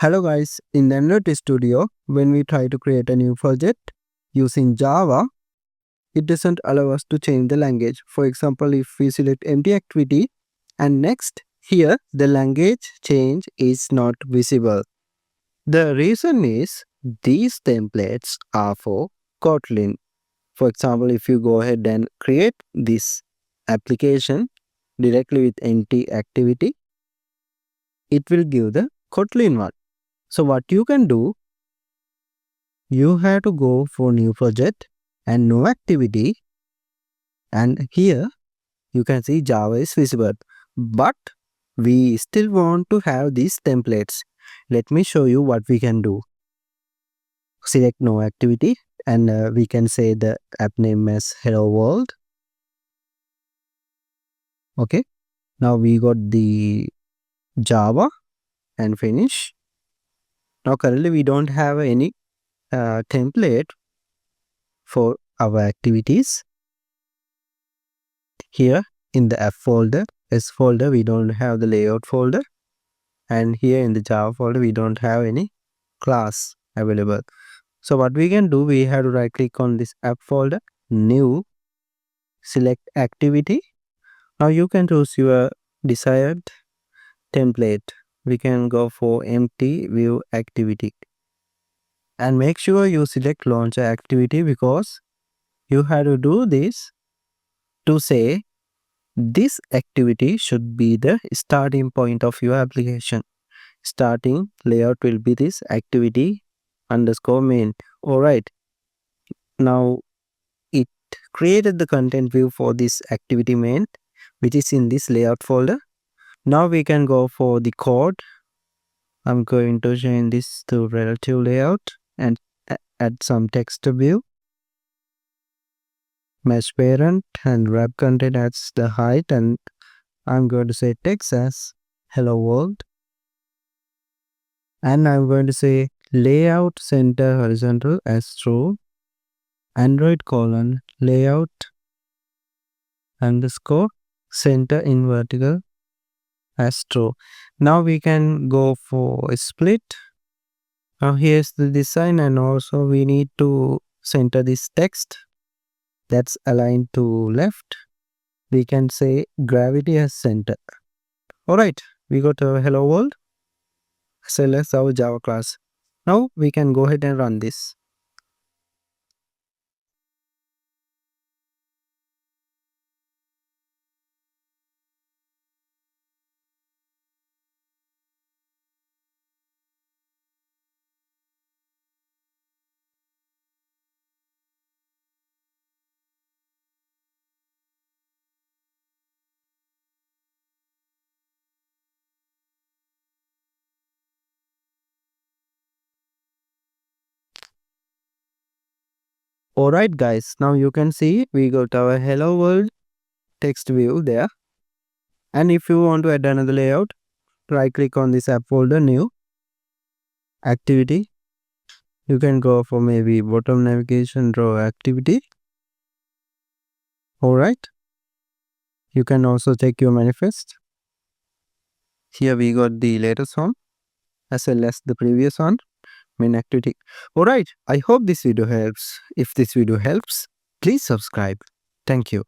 Hello guys, in the Android Studio, when we try to create a new project using Java, it doesn't allow us to change the language. For example, if we select empty activity and next, here the language change is not visible. The reason is these templates are for Kotlin. For example, if you go ahead and create this application directly with empty activity, it will give the Kotlin one. So what you can do, you have to go for new project and no activity, and here you can see Java is visible, but we still want to have these templates. Let me show you what we can do. Select no activity and we can say the app name as hello world. Okay, now we got the Java and finish. Now currently we don't have any template for our activities. Here in the app folder, S folder, we don't have the layout folder, and here in the Java folder we don't have any class available. So what we can do, we have to right click on this app folder, new, select activity. Now you can choose your desired template. We can go for empty view activity and make sure you select launcher activity, because you have to do this to say this activity should be the starting point of your application. Starting layout will be this activity underscore main. Alright, now it created the content view for this activity main, which is in this layout folder. Now we can go for the code. I'm going to change this to relative layout and add some text view. Mesh parent and wrap content adds the height, and I'm going to say text as hello world. And I'm going to say layout center horizontal as true, Android layout underscore center in vertical as true. Now we can go for a split. Now here's the design, and also we need to center this text that's aligned to left. We can say gravity as center. Alright, we got a hello world. Select our Java class. Now we can go ahead and run this. Alright guys, now you can see we got our hello world text view there. And if you want to add another layout, right click on this app folder, new activity. You can go for maybe bottom navigation draw activity. Alright, you can also check your manifest. Here we got the latest one as well as the previous one, main activity. Alright, I hope this video helps. If this video helps, please subscribe. Thank you.